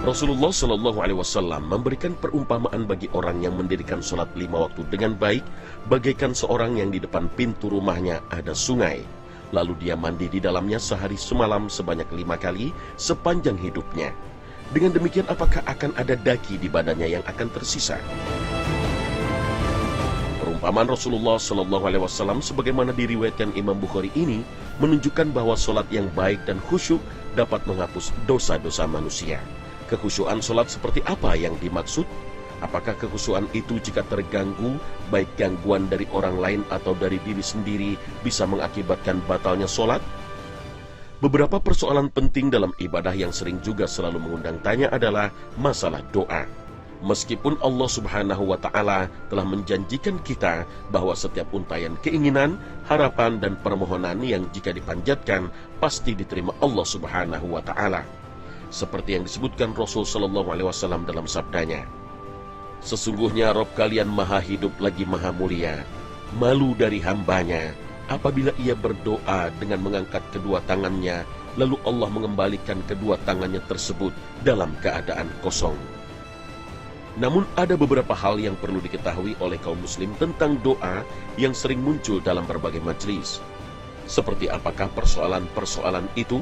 Rasulullah Shallallahu Alaihi Wasallam memberikan perumpamaan bagi orang yang mendirikan sholat 5 waktu dengan baik, bagaikan seorang yang di depan pintu rumahnya ada sungai, lalu dia mandi di dalamnya sehari semalam sebanyak 5 kali sepanjang hidupnya. Dengan demikian, apakah akan ada daki di badannya yang akan tersisa? Perumpamaan Rasulullah Shallallahu Alaihi Wasallam sebagaimana diriwayatkan Imam Bukhari ini menunjukkan bahwa sholat yang baik dan khusyuk dapat menghapus dosa-dosa manusia. Kekhusyuan sholat seperti apa yang dimaksud? Apakah kekhusyuan itu jika terganggu, baik gangguan dari orang lain atau dari diri sendiri, bisa mengakibatkan batalnya sholat? Beberapa persoalan penting dalam ibadah yang sering juga selalu mengundang tanya adalah masalah doa. Meskipun Allah Subhanahu wa Ta'ala telah menjanjikan kita bahwa setiap untayan keinginan, harapan, dan permohonan yang jika dipanjatkan pasti diterima Allah Subhanahu wa Ta'ala. Seperti yang disebutkan Rasul Sallallahu Alaihi Wasallam dalam sabdanya, sesungguhnya Rob kalian maha hidup lagi maha mulia, malu dari hambanya apabila ia berdoa dengan mengangkat kedua tangannya, lalu Allah mengembalikan kedua tangannya tersebut dalam keadaan kosong. Namun ada beberapa hal yang perlu diketahui oleh kaum muslim tentang doa yang sering muncul dalam berbagai majelis. Seperti apakah persoalan-persoalan itu?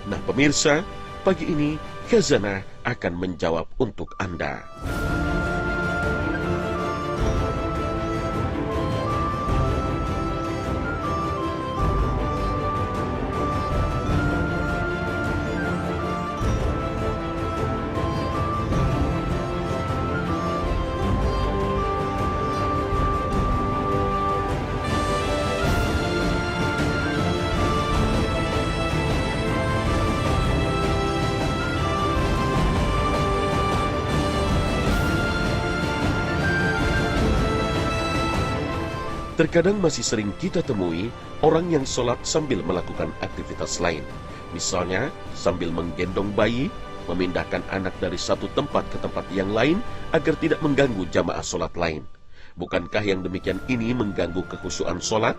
Nah pemirsa, pagi ini Khazanah akan menjawab untuk Anda. Terkadang masih sering kita temui orang yang sholat sambil melakukan aktivitas lain. Misalnya, sambil menggendong bayi, memindahkan anak dari satu tempat ke tempat yang lain agar tidak mengganggu jamaah sholat lain. Bukankah yang demikian ini mengganggu kekhusyuan sholat?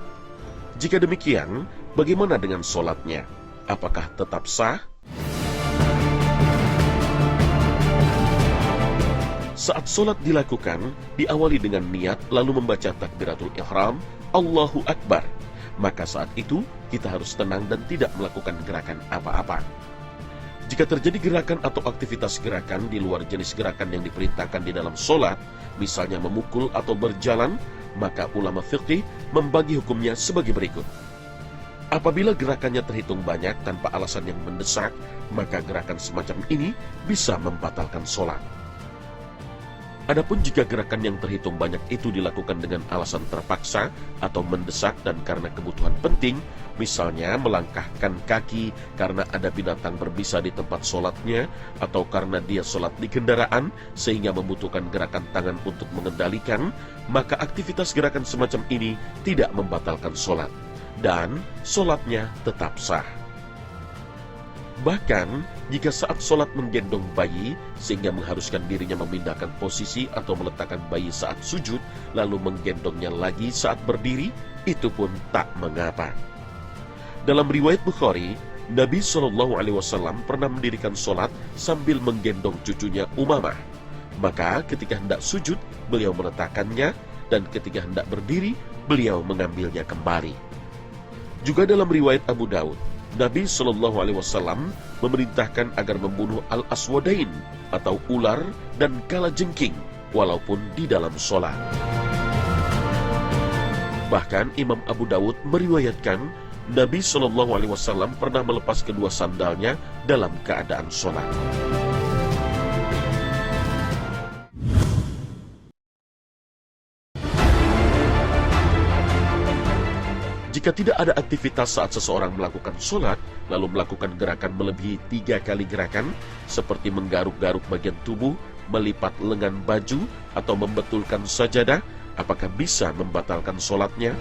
Jika demikian, bagaimana dengan sholatnya? Apakah tetap sah? Saat sholat dilakukan, diawali dengan niat lalu membaca takbiratul ihram, Allahu Akbar. Maka saat itu, kita harus tenang dan tidak melakukan gerakan apa-apa. Jika terjadi gerakan atau aktivitas gerakan di luar jenis gerakan yang diperintahkan di dalam sholat, misalnya memukul atau berjalan, maka ulama fiqih membagi hukumnya sebagai berikut. Apabila gerakannya terhitung banyak tanpa alasan yang mendesak, maka gerakan semacam ini bisa membatalkan sholat. Adapun jika gerakan yang terhitung banyak itu dilakukan dengan alasan terpaksa atau mendesak dan karena kebutuhan penting, misalnya melangkahkan kaki karena ada binatang berbisa di tempat sholatnya, atau karena dia sholat di kendaraan sehingga membutuhkan gerakan tangan untuk mengendalikan, maka aktivitas gerakan semacam ini tidak membatalkan sholat, dan sholatnya tetap sah. Bahkan, jika saat sholat menggendong bayi, sehingga mengharuskan dirinya memindahkan posisi atau meletakkan bayi saat sujud, lalu menggendongnya lagi saat berdiri, itu pun tak mengapa. Dalam riwayat Bukhari, Nabi SAW pernah mendirikan sholat sambil menggendong cucunya Umamah. Maka ketika hendak sujud, beliau meletakkannya, dan ketika hendak berdiri, beliau mengambilnya kembali. Juga dalam riwayat Abu Daud, Nabi SAW memerintahkan agar membunuh al-aswadain atau ular dan kalajengking walaupun di dalam sholat. Bahkan Imam Abu Daud meriwayatkan Nabi SAW pernah melepas kedua sandalnya dalam keadaan sholat. Jika tidak ada aktivitas saat seseorang melakukan sholat, lalu melakukan gerakan melebihi 3 kali gerakan, seperti menggaruk-garuk bagian tubuh, melipat lengan baju, atau membetulkan sajadah, apakah bisa membatalkan sholatnya?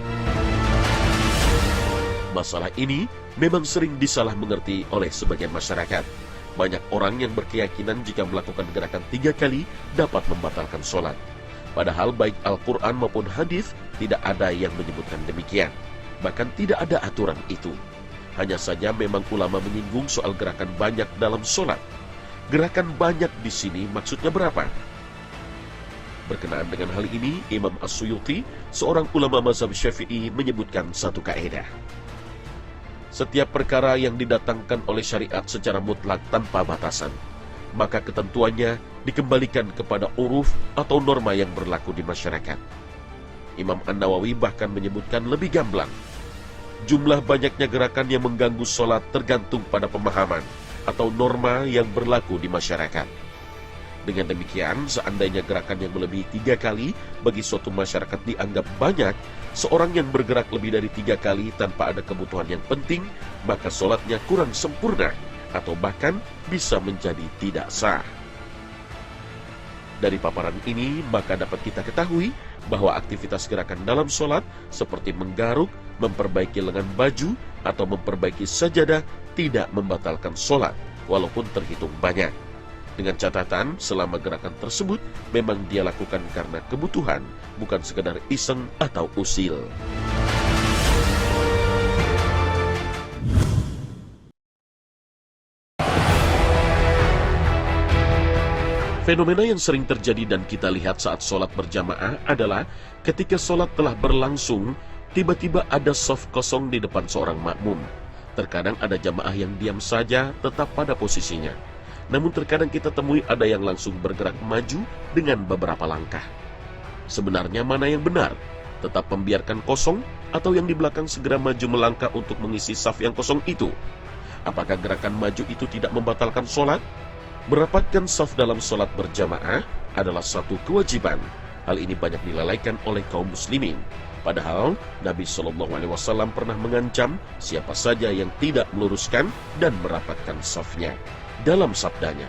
Masalah ini memang sering disalah mengerti oleh sebagian masyarakat. Banyak orang yang berkeyakinan jika melakukan gerakan 3 kali dapat membatalkan sholat. Padahal baik Al-Quran maupun hadis tidak ada yang menyebutkan demikian. Bahkan tidak ada aturan itu. Hanya saja memang ulama menyinggung soal gerakan banyak dalam sholat. Gerakan banyak di sini maksudnya berapa? Berkenaan dengan hal ini, Imam As-Suyuti, seorang ulama mazhab Syafi'i, menyebutkan satu kaidah. Setiap perkara yang didatangkan oleh syariat secara mutlak tanpa batasan, maka ketentuannya dikembalikan kepada uruf atau norma yang berlaku di masyarakat. Imam An-Nawawi bahkan menyebutkan lebih gamblang. Jumlah banyaknya gerakan yang mengganggu sholat tergantung pada pemahaman atau norma yang berlaku di masyarakat. Dengan demikian, seandainya gerakan yang melebihi 3 kali bagi suatu masyarakat dianggap banyak, seorang yang bergerak lebih dari 3 kali tanpa ada kebutuhan yang penting, maka sholatnya kurang sempurna atau bahkan bisa menjadi tidak sah. Dari paparan ini, maka dapat kita ketahui bahwa aktivitas gerakan dalam sholat seperti menggaruk, memperbaiki lengan baju, atau memperbaiki sajadah tidak membatalkan sholat, walaupun terhitung banyak. Dengan catatan, selama gerakan tersebut memang dia lakukan karena kebutuhan, bukan sekedar iseng atau usil. Fenomena yang sering terjadi dan kita lihat saat sholat berjamaah adalah ketika sholat telah berlangsung, tiba-tiba ada shaf kosong di depan seorang makmum. Terkadang ada jamaah yang diam saja tetap pada posisinya. Namun terkadang kita temui ada yang langsung bergerak maju dengan beberapa langkah. Sebenarnya mana yang benar? Tetap membiarkan kosong atau yang di belakang segera maju melangkah untuk mengisi shaf yang kosong itu? Apakah gerakan maju itu tidak membatalkan sholat? Merapatkan shaf dalam sholat berjamaah adalah satu kewajiban. Hal ini banyak dilalaikan oleh kaum muslimin. Padahal Nabi SAW pernah mengancam siapa saja yang tidak meluruskan dan merapatkan shafnya. Dalam sabdanya,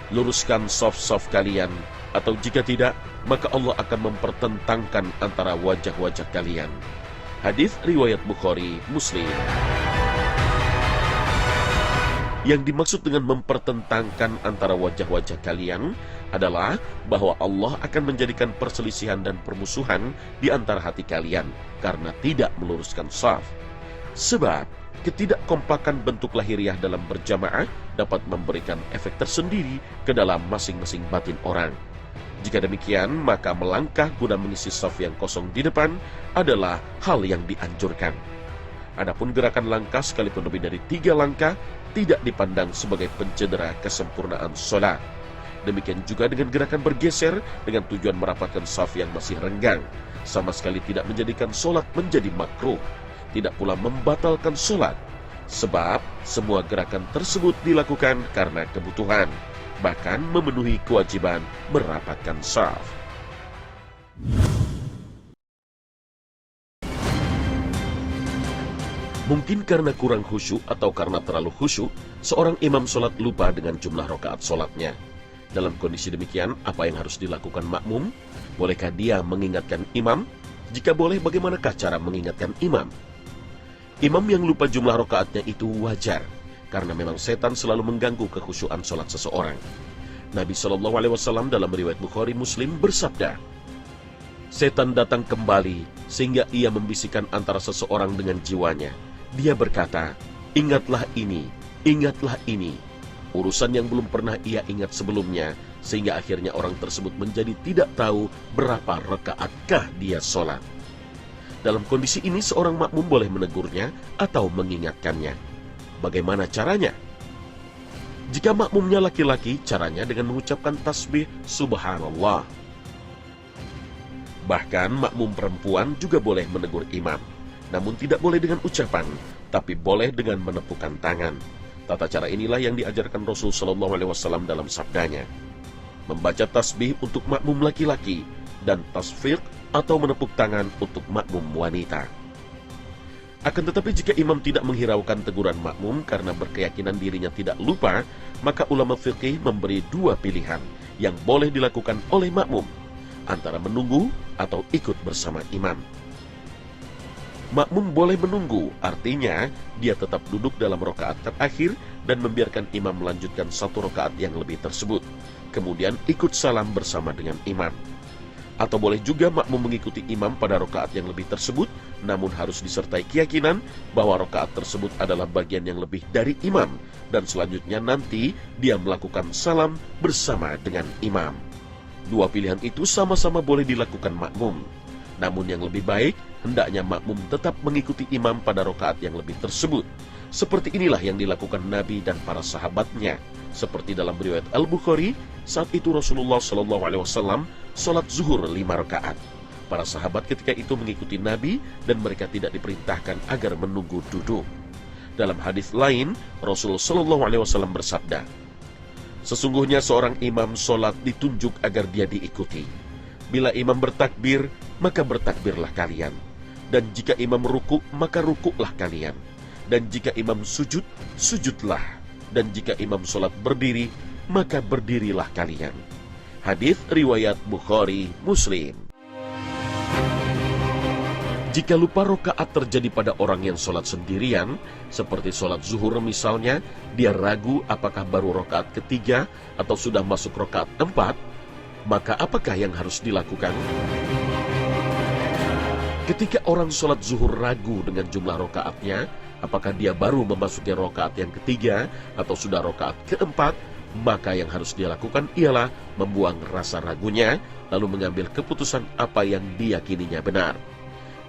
luruskan shaf-shaf kalian, atau jika tidak, maka Allah akan mempertentangkan antara wajah-wajah kalian. Hadis riwayat Bukhari, Muslim. Yang dimaksud dengan mempertentangkan antara wajah-wajah kalian adalah bahwa Allah akan menjadikan perselisihan dan permusuhan di antara hati kalian karena tidak meluruskan shaf. Sebab ketidakkompakan bentuk lahiriah dalam berjamaah dapat memberikan efek tersendiri ke dalam masing-masing batin orang. Jika demikian, maka melangkah guna mengisi shaf yang kosong di depan adalah hal yang dianjurkan. Adapun gerakan langkah sekalipun lebih dari 3 langkah tidak dipandang sebagai pencedera kesempurnaan sholat. Demikian juga dengan gerakan bergeser dengan tujuan merapatkan shaf yang masih renggang, sama sekali tidak menjadikan sholat menjadi makruh, tidak pula membatalkan sholat, sebab semua gerakan tersebut dilakukan karena kebutuhan, bahkan memenuhi kewajiban merapatkan shaf. Mungkin karena kurang khusyuk atau karena terlalu khusyuk, seorang imam sholat lupa dengan jumlah rakaat sholatnya. Dalam kondisi demikian, apa yang harus dilakukan makmum? Bolehkah dia mengingatkan imam? Jika boleh, bagaimanakah cara mengingatkan imam? Imam yang lupa jumlah rakaatnya itu wajar, karena memang setan selalu mengganggu kekhusyuan sholat seseorang. Nabi SAW dalam riwayat Bukhari Muslim bersabda, setan datang kembali sehingga ia membisikkan antara seseorang dengan jiwanya. Dia berkata, ingatlah ini, ingatlah ini. Urusan yang belum pernah ia ingat sebelumnya, sehingga akhirnya orang tersebut menjadi tidak tahu berapa rakaatkah dia sholat. Dalam kondisi ini seorang makmum boleh menegurnya atau mengingatkannya. Bagaimana caranya? Jika makmumnya laki-laki, caranya dengan mengucapkan tasbih Subhanallah. Bahkan makmum perempuan juga boleh menegur imam, namun tidak boleh dengan ucapan, tapi boleh dengan menepukkan tangan. Tata cara inilah yang diajarkan Rasul SAW dalam sabdanya. Membaca tasbih untuk makmum laki-laki dan tasfiq atau menepuk tangan untuk makmum wanita. Akan tetapi jika imam tidak menghiraukan teguran makmum karena berkeyakinan dirinya tidak lupa, maka ulama fikih memberi 2 pilihan yang boleh dilakukan oleh makmum, antara menunggu atau ikut bersama imam. Makmum boleh menunggu, artinya dia tetap duduk dalam rakaat terakhir dan membiarkan imam melanjutkan 1 rakaat yang lebih tersebut, kemudian ikut salam bersama dengan imam. Atau boleh juga makmum mengikuti imam pada rakaat yang lebih tersebut, namun harus disertai keyakinan bahwa rakaat tersebut adalah bagian yang lebih dari imam, dan selanjutnya nanti dia melakukan salam bersama dengan imam. Dua pilihan itu sama-sama boleh dilakukan makmum, namun yang lebih baik hendaknya makmum tetap mengikuti imam pada rakaat yang lebih tersebut. Seperti inilah yang dilakukan Nabi dan para sahabatnya. Seperti dalam riwayat Al-Bukhari, saat itu Rasulullah SAW sholat zuhur 5 rakaat. Para sahabat ketika itu mengikuti Nabi dan mereka tidak diperintahkan agar menunggu duduk. Dalam hadis lain, Rasul SAW bersabda, "Sesungguhnya seorang imam sholat ditunjuk agar dia diikuti. Bila imam bertakbir, maka bertakbirlah kalian. Dan jika imam rukuk, maka rukuklah kalian. Dan jika imam sujud, sujudlah. Dan jika imam sholat berdiri, maka berdirilah kalian." Hadis riwayat Bukhari, Muslim. Jika lupa rakaat terjadi pada orang yang sholat sendirian, seperti sholat zuhur misalnya, dia ragu apakah baru rakaat ketiga atau sudah masuk rakaat 4, maka apakah yang harus dilakukan? Ketika orang sholat zuhur ragu dengan jumlah rakaatnya, apakah dia baru memasuki rakaat yang ketiga atau sudah rakaat keempat, maka yang harus dia lakukan ialah membuang rasa ragunya, lalu mengambil keputusan apa yang diyakininya benar.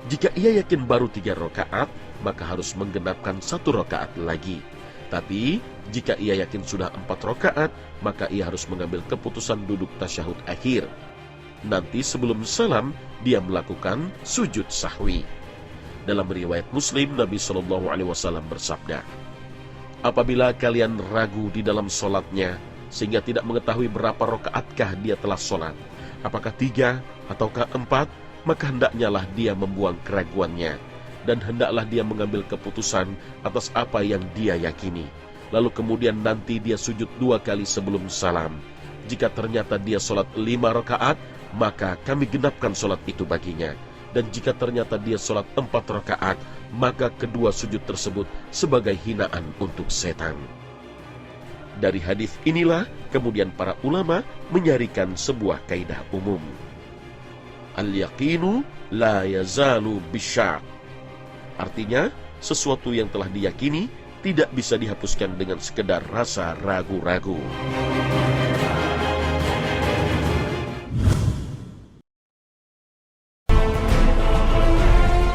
Jika ia yakin baru 3 rakaat, maka harus menggenapkan 1 rakaat lagi. Tapi, jika ia yakin sudah 4 rakaat, maka ia harus mengambil keputusan duduk tasyahud akhir. Nanti sebelum salam, dia melakukan sujud sahwi. Dalam riwayat Muslim, Nabi SAW bersabda, "Apabila kalian ragu di dalam sholatnya, sehingga tidak mengetahui berapa rakaatkah dia telah sholat, apakah 3 ataukah 4, maka hendaknyalah dia membuang keraguannya, dan hendaklah dia mengambil keputusan atas apa yang dia yakini. Lalu kemudian nanti dia sujud 2 kali sebelum salam. Jika ternyata dia sholat 5 rakaat, maka kami genapkan sholat itu baginya. Dan jika ternyata dia sholat 4 rakaat, maka kedua sujud tersebut sebagai hinaan untuk setan." Dari hadis inilah kemudian para ulama menyarikan sebuah kaidah umum. Al-yaqinu la yazalu bisyak. Artinya, sesuatu yang telah diyakini tidak bisa dihapuskan dengan sekedar rasa ragu-ragu.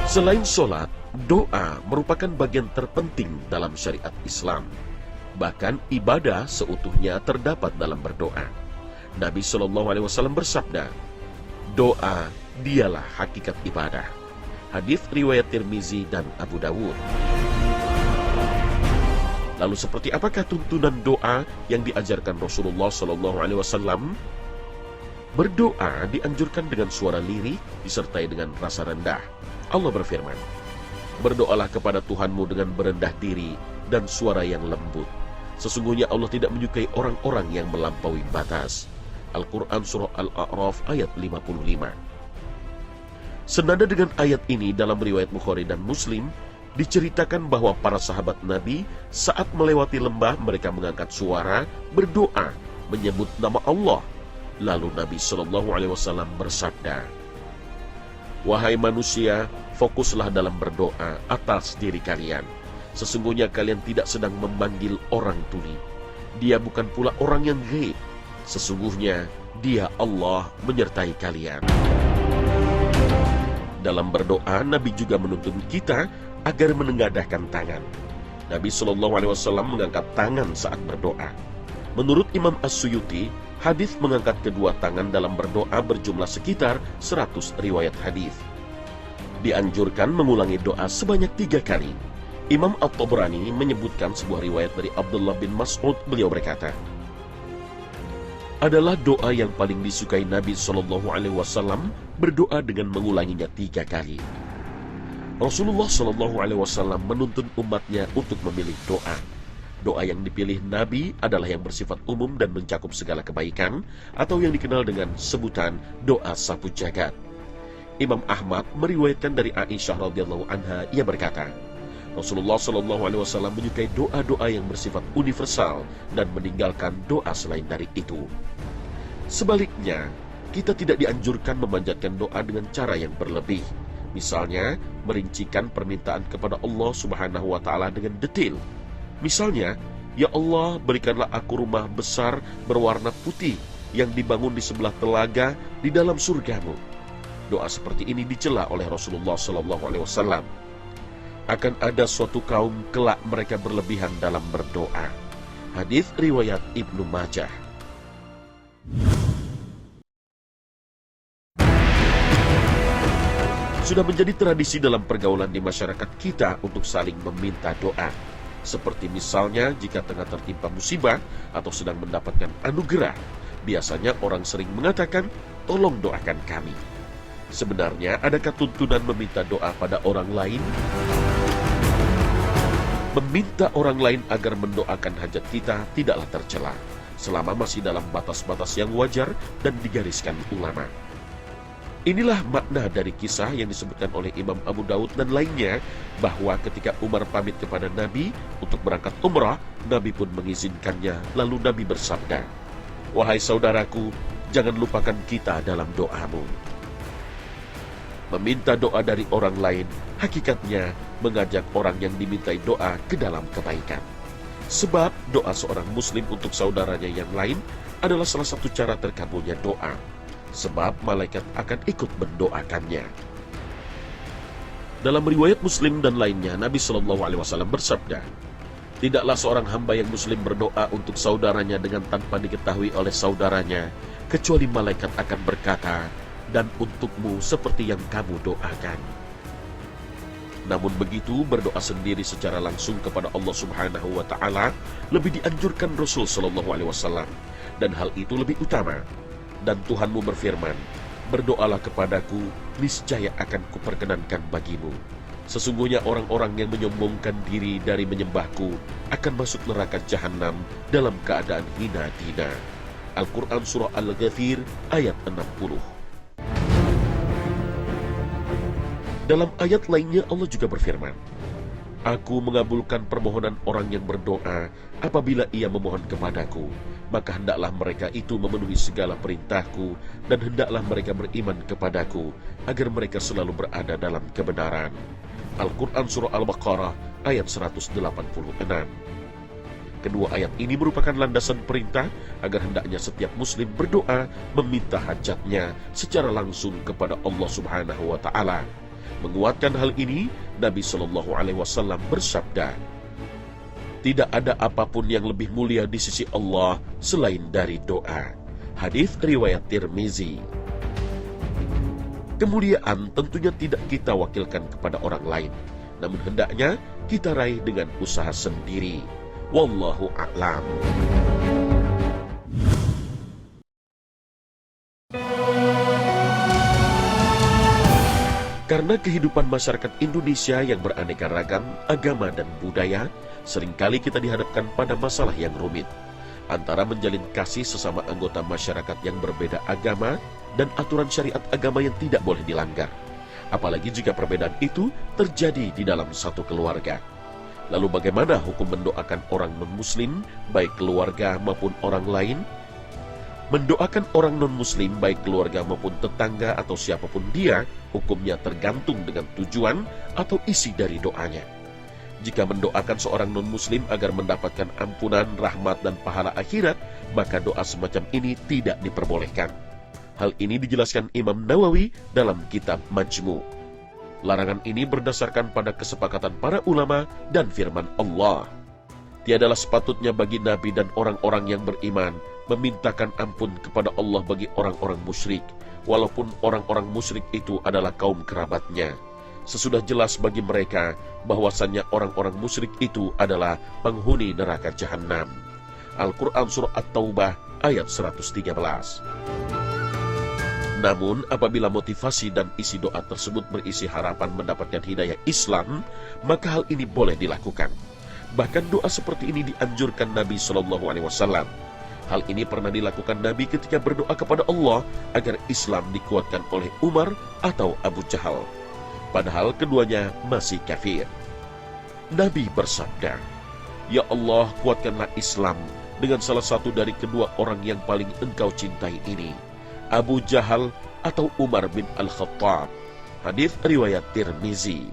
Selain sholat, doa merupakan bagian terpenting dalam syariat Islam. Bahkan ibadah seutuhnya terdapat dalam berdoa. Nabi SAW bersabda, "Doa dialah hakikat ibadah." Hadis riwayat Tirmizi dan Abu Dawud. Lalu seperti apakah tuntunan doa yang diajarkan Rasulullah SAW? Berdoa dianjurkan dengan suara lirih disertai dengan rasa rendah. Allah berfirman, "Berdoalah kepada Tuhanmu dengan berendah diri dan suara yang lembut. Sesungguhnya Allah tidak menyukai orang-orang yang melampaui batas." Al-Quran Surah Al-A'raf ayat 55. Senada dengan ayat ini dalam riwayat Bukhari dan Muslim, diceritakan bahwa para sahabat Nabi saat melewati lembah mereka mengangkat suara berdoa menyebut nama Allah. Lalu Nabi SAW bersabda, "Wahai manusia, fokuslah dalam berdoa atas diri kalian. Sesungguhnya kalian tidak sedang memanggil orang tuli. Dia bukan pula orang yang gaib. Sesungguhnya Dia Allah menyertai kalian." Dalam berdoa, Nabi juga menuntun kita agar menengadahkan tangan. Nabi SAW mengangkat tangan saat berdoa. Menurut Imam As-Suyuti, hadis mengangkat kedua tangan dalam berdoa berjumlah sekitar 100 riwayat hadis. Dianjurkan mengulangi doa sebanyak 3 kali. Imam At-Tabrani menyebutkan sebuah riwayat dari Abdullah bin Mas'ud. Beliau berkata, "Adalah doa yang paling disukai Nabi SAW berdoa dengan mengulanginya 3 kali. Rasulullah SAW menuntun umatnya untuk memilih doa. Doa yang dipilih Nabi adalah yang bersifat umum dan mencakup segala kebaikan, atau yang dikenal dengan sebutan doa sapu jagat. Imam Ahmad meriwayatkan dari Aisyah radhiyallahu anha, ia berkata, Rasulullah SAW menyukai doa-doa yang bersifat universal dan meninggalkan doa selain dari itu. Sebaliknya, kita tidak dianjurkan memanjatkan doa dengan cara yang berlebih. Misalnya, merincikan permintaan kepada Allah Subhanahu wa Ta'ala dengan detail. Misalnya, "Ya Allah, berikanlah aku rumah besar berwarna putih yang dibangun di sebelah telaga di dalam surgamu." Doa seperti ini dicela oleh Rasulullah SAW. Akan ada suatu kaum kelak mereka berlebihan dalam berdoa. Hadis riwayat Ibnu Majah. Sudah menjadi tradisi dalam pergaulan di masyarakat kita untuk saling meminta doa. Seperti misalnya jika tengah tertimpa musibah atau sedang mendapatkan anugerah, biasanya orang sering mengatakan, "Tolong doakan kami." Sebenarnya, adakah tuntunan meminta doa pada orang lain? Meminta orang lain agar mendoakan hajat kita tidaklah tercela, selama masih dalam batas-batas yang wajar dan digariskan ulama. Inilah makna dari kisah yang disebutkan oleh Imam Abu Daud dan lainnya, bahwa ketika Umar pamit kepada Nabi untuk berangkat umrah, Nabi pun mengizinkannya. Lalu Nabi bersabda, "Wahai saudaraku, jangan lupakan kita dalam doamu." Meminta doa dari orang lain, hakikatnya mengajak orang yang dimintai doa ke dalam kebaikan. Sebab doa seorang muslim untuk saudaranya yang lain adalah salah satu cara terkabulnya doa. Sebab malaikat akan ikut mendoakannya. Dalam riwayat Muslim dan lainnya, Nabi SAW bersabda, "Tidaklah seorang hamba yang muslim berdoa untuk saudaranya dengan tanpa diketahui oleh saudaranya, kecuali malaikat akan berkata, 'Dan untukmu seperti yang kamu doakan.'" Namun begitu, berdoa sendiri secara langsung kepada Allah Subhanahu wa Ta'ala lebih dianjurkan Rasul SAW, dan hal itu lebih utama. Dan Tuhanmu berfirman, "Berdoalah kepadaku, niscaya akan kuperkenankan bagimu. Sesungguhnya orang-orang yang menyombongkan diri dari menyembahku akan masuk neraka jahanam dalam keadaan hina-hina." Al-Quran Surah Al-Ghafir ayat 60. Dalam ayat lainnya Allah juga berfirman, "Aku mengabulkan permohonan orang yang berdoa apabila ia memohon kepadaku, maka hendaklah mereka itu memenuhi segala perintahku, dan hendaklah mereka beriman kepadaku, agar mereka selalu berada dalam kebenaran." Al-Quran Surah Al-Baqarah ayat 186. Kedua ayat ini merupakan landasan perintah agar hendaknya setiap muslim berdoa meminta hajatnya secara langsung kepada Allah Subhanahu wa Ta'ala. Menguatkan hal ini, Nabi SAW bersabda, "Tidak ada apapun yang lebih mulia di sisi Allah selain dari doa." Hadis riwayat Tirmizi. Kemuliaan tentunya tidak kita wakilkan kepada orang lain, namun hendaknya kita raih dengan usaha sendiri. Wallahu a'lam. Karena kehidupan masyarakat Indonesia yang beraneka ragam, agama dan budaya, seringkali kita dihadapkan pada masalah yang rumit, antara menjalin kasih sesama anggota masyarakat yang berbeda agama dan aturan syariat agama yang tidak boleh dilanggar. Apalagi jika perbedaan itu terjadi di dalam satu keluarga. Lalu bagaimana hukum mendoakan orang non-muslim, baik keluarga maupun orang lain? Mendoakan orang non-muslim, baik keluarga maupun tetangga atau siapapun dia, hukumnya tergantung dengan tujuan atau isi dari doanya. Jika mendoakan seorang non-muslim agar mendapatkan ampunan, rahmat, dan pahala akhirat, maka doa semacam ini tidak diperbolehkan. Hal ini dijelaskan Imam Nawawi dalam kitab Majmu'. Larangan ini berdasarkan pada kesepakatan para ulama dan firman Allah. Tiadalah sepatutnya bagi Nabi dan orang-orang yang beriman memintakan ampun kepada Allah bagi orang-orang musyrik, walaupun orang-orang musyrik itu adalah kaum kerabatnya. Sesudah jelas bagi mereka bahwasannya orang-orang musyrik itu adalah penghuni neraka jahanam. Al-Quran Surah At-Taubah ayat 113. Namun, apabila motivasi dan isi doa tersebut berisi harapan mendapatkan hidayah Islam, maka hal ini boleh dilakukan. Bahkan doa seperti ini dianjurkan Nabi SAW. Hal ini pernah dilakukan Nabi ketika berdoa kepada Allah agar Islam dikuatkan oleh Umar atau Abu Jahal, padahal keduanya masih kafir. Nabi bersabda, "Ya Allah, kuatkanlah Islam dengan salah satu dari kedua orang yang paling engkau cintai ini, Abu Jahal atau Umar bin Al-Khattab." Hadits riwayat Tirmizi.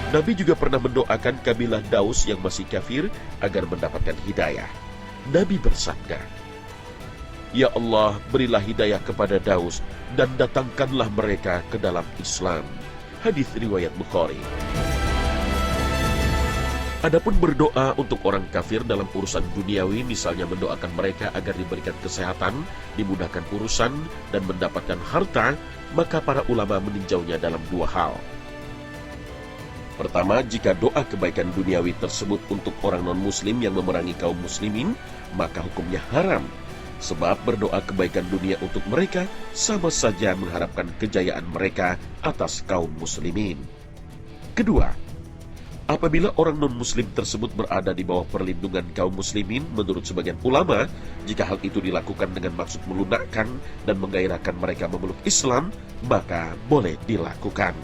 Nabi juga pernah mendoakan kabilah Daus yang masih kafir agar mendapatkan hidayah. Nabi bersabda, "Ya Allah, berilah hidayah kepada Daus dan datangkanlah mereka ke dalam Islam." Hadits riwayat Bukhari. Adapun berdoa untuk orang kafir dalam urusan duniawi, misalnya mendoakan mereka agar diberikan kesehatan, dimudahkan urusan, dan mendapatkan harta, maka para ulama meninjaunya dalam dua hal. Pertama, jika doa kebaikan duniawi tersebut untuk orang non-muslim yang memerangi kaum muslimin, maka hukumnya haram. Sebab berdoa kebaikan dunia untuk mereka sama saja mengharapkan kejayaan mereka atas kaum muslimin. Kedua, apabila orang non-muslim tersebut berada di bawah perlindungan kaum muslimin, menurut sebagian ulama, jika hal itu dilakukan dengan maksud melunakkan dan menggairahkan mereka memeluk Islam, maka boleh dilakukan.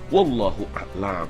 Wallahu a'lam.